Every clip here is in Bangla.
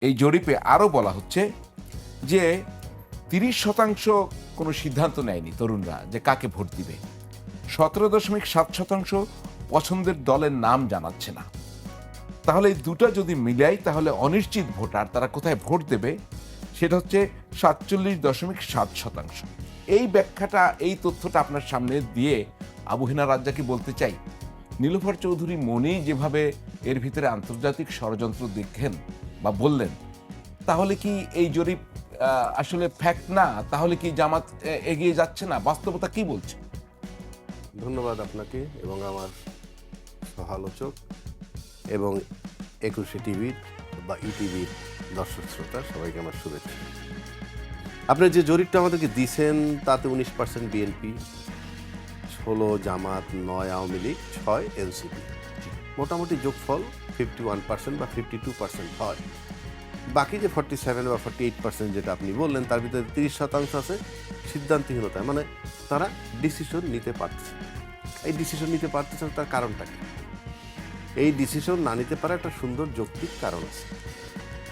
এই জরিপে আরও বলা হচ্ছে যে 30% কোনো সিদ্ধান্ত নেয়নি তরুণরা যে কাকে ভোট দিবে। 17.7% পছন্দের দলের নাম জানাচ্ছে না। তাহলে এই দুটো যদি মিলাই তাহলে অনিশ্চিত ভোটার তারা কোথায় ভোট দেবে সেটা হচ্ছে 47.7%। এই ব্যাখ্যাটা, এই তথ্যটা আপনার সামনে দিয়ে আবু হেনা রাজ্জাককে বলতে চাই, নীলুফার চৌধুরী মনি যেভাবে এর ভিতরে আন্তর্জাতিক ষড়যন্ত্র দেখেন বা বললেন, তাহলে কি এই জরিপ আসলে ফ্যাক্ট না? তাহলে কি জামাত এগিয়ে যাচ্ছে না? বাস্তবতা কি বলছে? ধন্যবাদ আপনাকে এবং আমার সহালোচক এবং 21শে টিভির বা ইটিভির দর্শক শ্রোতা সবাইকে আমার শুভেচ্ছা। আপনি যে জরিপটা আমাদেরকে দিয়েছেন তাতে 19% বিএনপি, 16 জামাত, 9 আওয়ামী লীগ, 6 এনসিপি, মোটামুটি যোগফল 51% বা 52% হয়। বাকি যে 47 বা 48% যেটা আপনি বললেন তার ভিতরে 30% আছে সিদ্ধান্তহীনতা, মানে তারা ডিসিশন নিতে পারছে। এই ডিসিশন নিতে পারতেছে না, তার কারণটা কি? এই ডিসিশন না নিতে পারা একটা সুন্দর যৌক্তিক কারণ আছে।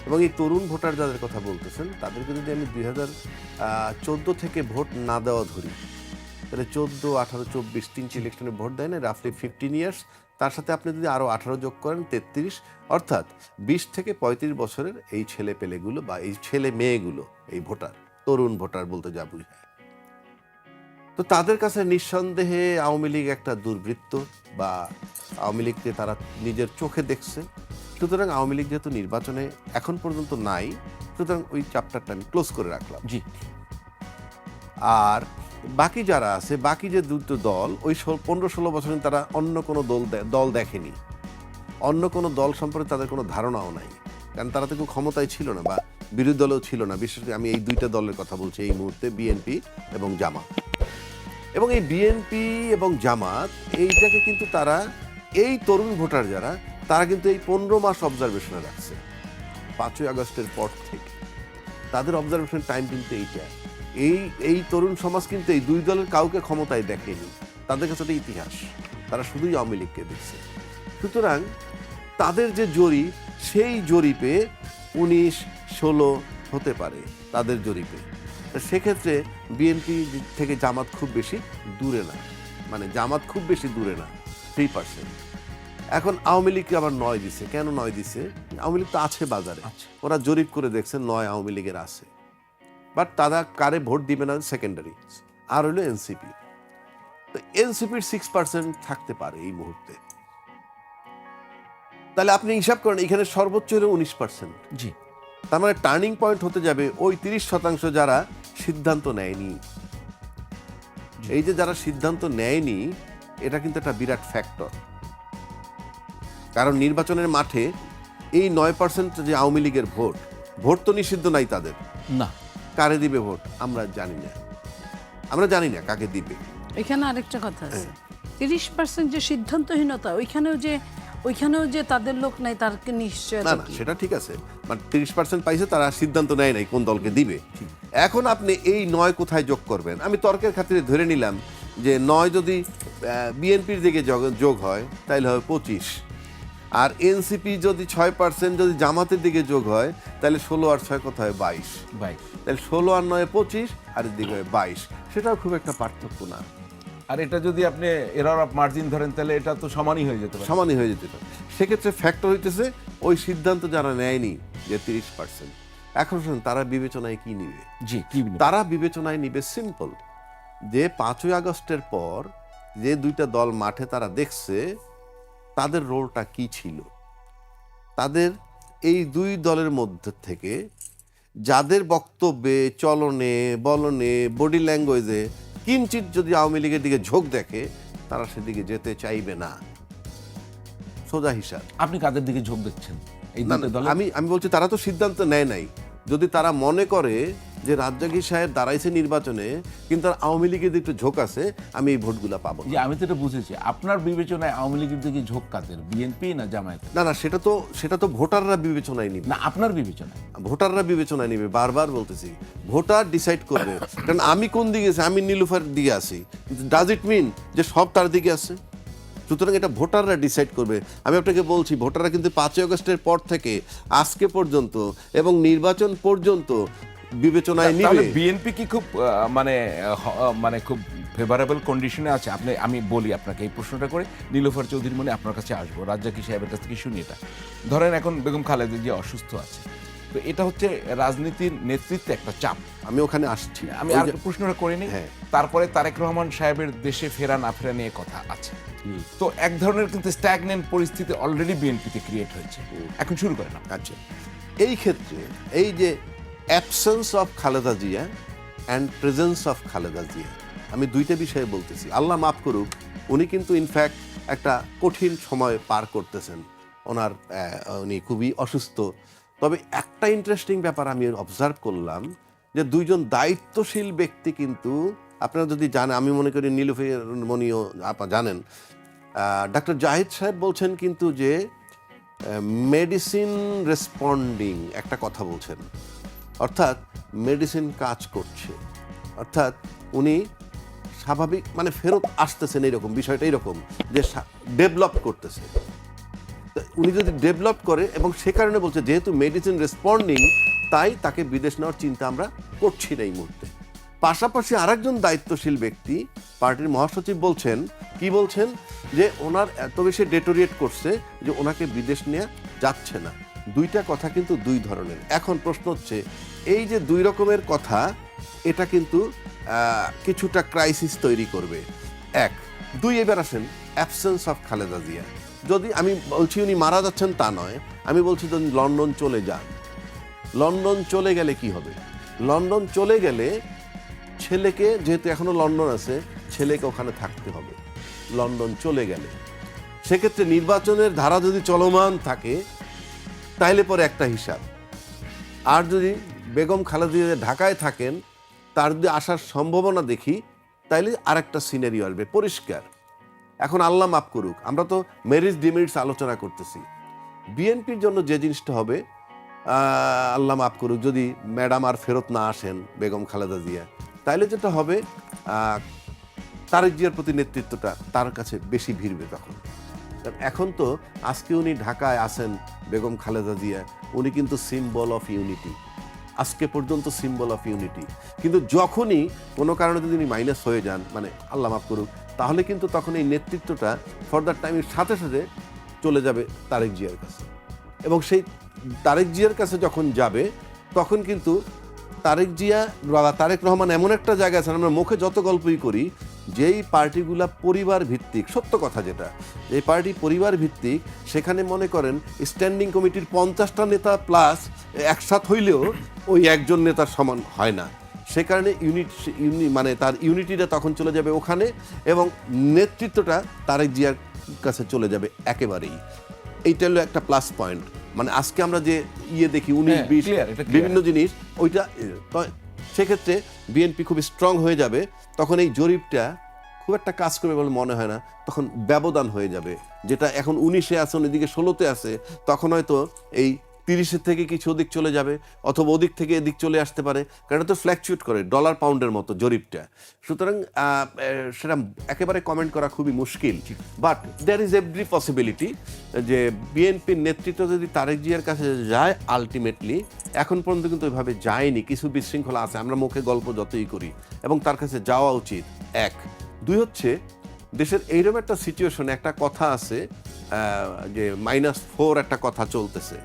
এবং এই তরুণ ভোটার যাদের কথা বলতেছেন তাদেরকে যদি আমি 2014 থেকে ভোট না দেওয়া ধরি, তাহলে 14, 18, 24 তিনটি ইলেকশনে ভোট দেয় না, রাফলি 15 ইয়ার্স। তার সাথে আপনি যদি আরও 18 যোগ করেন 33, অর্থাৎ 20 থেকে 35 বছরের এই ছেলে পেলেগুলো বা এই ছেলে মেয়েগুলো, এই ভোটার, তরুণ ভোটার বলতে যা বুঝায়, তো তাদের কাছে নিঃসন্দেহে আওয়ামী লীগ একটা দুর্বৃত্ত বা আওয়ামী লীগকে তারা নিজের চোখে দেখছে। সুতরাং আওয়ামী লীগ যেহেতু নির্বাচনে এখন পর্যন্ত নাই, সুতরাং ওই চ্যাপ্টারটা আমি ক্লোজ করে রাখলাম। জি। আর বাকি যারা আছে, বাকি যে দুটো দল, ওই 15-16 বছরে তারা অন্য কোনো দল দেখেনি, অন্য কোনো দল সম্পর্কে তাদের কোনো ধারণাও নাই, কারণ তারা তো কেউ ক্ষমতায় ছিল না বা বিরোধী দলও ছিল না। বিশেষ করে আমি এই দুইটা দলের কথা বলছি এই মুহূর্তে, বিএনপি এবং জামাত। এবং এই বিএনপি এবং জামাত এইটাকে কিন্তু তারা, এই তরুণ ভোটার যারা, তারা কিন্তু এই 15 মাস অবজারভেশনে রাখছে 5ই আগস্টের পর থেকে। তাদের অবজারভেশন টাইম কিন্তু এইটা। এই তরুণ সমাজ কিন্তু এই দুই দলের কাউকে ক্ষমতায় দেখেনি, তাদের কাছে একটা ইতিহাস, তারা শুধুই আওয়ামী লীগকে দেখছে। সুতরাং তাদের যে জরিপ, সেই জরিপে 19-16 হতে পারে তাদের জরিপে। সেক্ষেত্রে বিএনপি থেকে জামাত খুব বেশি দূরে না, মানে জামাত খুব বেশি দূরে না, 3%। এখন আওয়ামী লীগকে আবার 9 দিছে। কেন 9 দিছে? আওয়ামী লীগ তো আছে বাজারে, ওরা জরিপ করে দেখছে 9 আওয়ামী লীগের আছে, বাট তারা কারে ভোট দিবে না সেকেন্ডারি। আর হলো এনসিপি, তো এনসিপির 6% থাকতে পারে এই মুহূর্তে। তাহলে আপনি হিসাব করেন এখানে সর্বোচ্চ হলো 19%। জি। তার মানে টার্নিং পয়েন্ট হতে যাবে ওই 30% যারা সিদ্ধান্ত নেয়নি। এই যে যারা সিদ্ধান্ত নেয়নি, এটা কিন্তু একটা বিরাট ফ্যাক্টর। কারণ নির্বাচনের মাঠে এই 9% যে আওয়ামী লীগের ভোট তো নিষিদ্ধ নাই তাদের না। কারে দিবে ভোট আমরা জানি না, আমরা জানি না কাকে দিবে। এখানে আরেকটা কথা আছে, 30% যে সিদ্ধান্তহীনতা, ওইখানেও যে তাদের লোক নাই, তার নিশ্চয় না, সেটা ঠিক আছে, মানে 30% পাইছে, তারা সিদ্ধান্ত নেয় নাই কোন দলকে দিবে। এখন আপনি এই 9 কোথায় যোগ করবেন? আমি তর্কের খাতিরে ধরে নিলাম যে 9 যদি বিএনপির দিকে যোগ হয় তাহলে হবে 25, আর এনসিপি যদি 6% যদি জামাতের দিকে যোগ হয় তাহলে 16 আর 6 কত হয়? 22। তাহলে 16 আর 9 25, আর এর দিকে হয় 22। সেটাও খুব একটা পার্থক্য না। আর এটা যদি আপনি এরর অফ মার্জিন ধরেন তাহলে এটা তো সমানই হয়ে যেতে পারে। সমানই হয়ে যেতে পারে। সেক্ষেত্রে ফ্যাক্টর হইতেছে ওই সিদ্ধান্ত যারা নেয়নি যে 30%। এখন শুনুন তারা বিবেচনায় কি নিবে? জি, কি তারা বিবেচনায় নিবে সিম্পল, যে 5ই আগস্টের পর যে দুইটা দল মাঠে তারা দেখছে তাদের রোলটা কি ছিল। তাদের এই দুই দলের মধ্যে থেকে যাদের বক্তব্যে, চলনে, বলনে, বডি ল্যাঙ্গুয়েজে কিঞ্চিত যদি আওয়ামী লীগের দিকে ঝোঁক দেখে, তারা সেদিকে যেতে চাইবে না। সোজা হিসাব। আপনি কাদের দিকে ঝোঁক দেখছেন এই দুটো দলে? আমি বলছি তারা তো সিদ্ধান্ত নেয় নাই। যদি তারা মনে করে যে রাজ্জাকী সাহেব দাঁড়াইছে নির্বাচনে কিন্তু তার আওয়ামী লীগের দিকে একটু ঝোঁক আছে, আমি এই ভোটগুলা পাবো না। আমি তো এটা বুঝেছি। আপনার বিবেচনায় আওয়ামী লীগের দিকে ঝোঁক কাদের? বিএনপি না জামায়াত? না, সেটা তো ভোটাররা বিবেচনায় নিবে। না, আপনার বিবেচনায়? ভোটাররা বিবেচনায় নিবে, বারবার বলতেছি। ভোটার ডিসাইড করবে। কারণ আমি কোন দিকে আছি, আমি নীলুফার দিকে আছি, ডাজ ইট মিন যে সব তার দিকে আছে? সুতরাং এটা ভোটাররা ডিসাইড করবে। আমি আপনাকে বলছি, ভোটাররা কিন্তু 5ই আগস্টের পর থেকে আজকে পর্যন্ত এবং নির্বাচন পর্যন্ত বিবেচনায় তাহলে নিবে। বিএনপি কি খুব মানে খুব ফেভারেবল কন্ডিশনে আছে? আমি বলি আপনাকে এই প্রশ্নটা করে, নীলোফার চৌধুরী মনে আপনার কাছে আসবো, রাজ্জাকি সাহেবের কাছ থেকে শুনি এটা। ধরেন এখন বেগম খালেদা জিয়া অসুস্থ আছে, তো এটা হচ্ছে রাজনীতির নেতৃত্বে একটা চাপ। আমি ওখানে আসছি, আমি আর প্রশ্নটা করে নিই। হ্যাঁ। তারপরে তারেক রহমান সাহেবের দেশে ফেরা না ফেরা নিয়ে কথা আছে। তো এক ধরনের কিন্তু স্ট্যাগনেন্ট পরিস্থিতি অলরেডি বিএনপিতে ক্রিয়েট হয়েছে। এখন শুরু করেন আপনি। আচ্ছা, এই ক্ষেত্রে এই যে absence of Khaleda Zia and presence of Khaleda Zia, আমি দুইটা বিষয়ে বলতেছি। আল্লাহ মাফ করুক, উনি কিন্তু ইনফ্যাক্ট একটা কঠিন সময় পার করতেছেন, উনি খুবই অসুস্থ। তবে একটা ইন্টারেস্টিং ব্যাপার আমি অবজার্ভ করলাম যে দুইজন দায়িত্বশীল ব্যক্তি কিন্তু, আপনারা যদি জানেন, আমি মনে করি নীলুফার মনিও আপনারা জানেন, ডাক্তার জাহিদ সাহেব বলছেন কিন্তু যে মেডিসিন রেসপন্ডিং একটা কথা বলছেন, অর্থাৎ মেডিসিন কাজ করছে, অর্থাৎ উনি স্বাভাবিক মানে ফেরত আসতেছেন, এইরকম বিষয়টা এইরকম যে ডেভেলপ করতেছে। উনি যদি ডেভেলপ করে এবং সে কারণে বলছে যেহেতু মেডিসিন রেসপন্ডিং, তাই তাকে বিদেশ নেওয়ার চিন্তা আমরা করছি না এই মুহূর্তে। পাশাপাশি আরেকজন দায়িত্বশীল ব্যক্তি পার্টির মহাসচিব বলছেন, কি বলছেন, যে ওনার এত বেশি ডেটোরিয়েট করছে যে ওনাকে বিদেশ নেওয়া যাচ্ছে না। দুইটা কথা কিন্তু দুই ধরনের। এখন প্রশ্ন হচ্ছে, এই যে দুই রকমের কথা, এটা কিন্তু কিছুটা ক্রাইসিস তৈরি করবে। এক, দুই, এবার আসেন অ্যাবসেন্স অফ খালেদা জিয়া। যদি আমি বলছি উনি মারা যাচ্ছেন তা নয়, আমি বলছি যদি লন্ডন চলে যান, লন্ডন চলে গেলে কি হবে? লন্ডন চলে গেলে ছেলেকে, যেহেতু এখনো লন্ডন আছে, ছেলেকে ওখানে থাকতে হবে লন্ডন চলে গেলে। সেক্ষেত্রে নির্বাচনের ধারা যদি চলমান থাকে তাইলে পরে একটা হিসাব, আর যদি বেগম খালেদা জিয়া ঢাকায় থাকেন, তার যদি আসার সম্ভাবনা দেখি, তাইলে আরেকটা সিনারিও আসবে পরিষ্কার। এখন আল্লাহ মাফ করুক, আমরা তো মেরিটস ডিমেরিটস আলোচনা করতেছি। বিএনপির জন্য যে জিনিসটা হবে, আল্লাহ মাফ করুক, যদি ম্যাডাম আর ফেরত না আসেন বেগম খালেদা জিয়া, তাইলে যেটা হবে তারেক জিয়ার প্রতি নেতৃত্বটা তার কাছে বেশি ভিড়বে তখন। এখন তো আজকে উনি ঢাকায় আছেন, বেগম খালেদা জিয়া, উনি কিন্তু সিম্বল অফ ইউনিটি, আজকে পর্যন্ত সিম্বল অফ ইউনিটি। কিন্তু যখনই কোনো কারণে যদি উনি মাইনাস হয়ে যান, মানে আল্লাহ মাফ করুক, তাহলে কিন্তু তখন এই নেতৃত্বটা ফর দ্য টাইমের সাথে সাথে চলে যাবে তারেক জিয়ার কাছে। এবং সেই তারেক জিয়ার কাছে যখন যাবে, তখন কিন্তু তারেক জিয়া বা তারেক রহমান এমন একটা জায়গা আছে, আমরা মুখে যত গল্পই করি, যেই পার্টিগুলা পরিবার ভিত্তিক, সত্য কথা যেটা, এই পার্টি পরিবার ভিত্তিক, সেখানে মনে করেন স্ট্যান্ডিং কমিটির 50টা নেতা প্লাস একসাথ হইলেও ওই একজন নেতার সমান হয় না। সে কারণে মানে তার ইউনিটিটা তখন চলে যাবে ওখানে, এবং নেতৃত্বটা তারেক জিয়ার কাছে চলে যাবে একেবারেই। এইটা হলো একটা প্লাস পয়েন্ট। মানে আজকে আমরা যে দেখি 19-20 বিভিন্ন জিনিস, ওইটা সেক্ষেত্রে বিএনপি খুব স্ট্রং হয়ে যাবে। তখন এই জরিপটা খুব একটা কাজ করবে বলে মনে হয় না, তখন ব্যবধান হয়ে যাবে। যেটা এখন 19-এ আছে, এদিকে 16-তে আছে, তখন হয়তো এই 30-এর থেকে কিছু ওদিক চলে যাবে, অথবা ওদিক থেকে এদিক চলে আসতে পারে, কারণ তো ফ্ল্যাকচুয়েট করে ডলার পাউন্ডের মতো জরিপটা। সুতরাং সেটা একেবারে কমেন্ট করা খুবই মুশকিল। But there is every possibility যে বিএনপির নেতৃত্ব যদি তারেক জিয়ার কাছে যায়, আলটিমেটলি এখন পর্যন্ত কিন্তু ওইভাবে যায়নি, কিছু বিশৃঙ্খলা আছে, আমরা মুখে গল্প যতই করি, এবং তার কাছে যাওয়া উচিত। এক, দুই হচ্ছে, দেশের এইরকম একটা সিচুয়েশনে একটা কথা আছে যে -4 একটা কথা চলতেছে।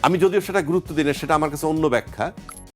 আমি যদিও সেটা গুরুত্ব দিই না, সেটা আমার কাছে অন্য ব্যাখ্যা।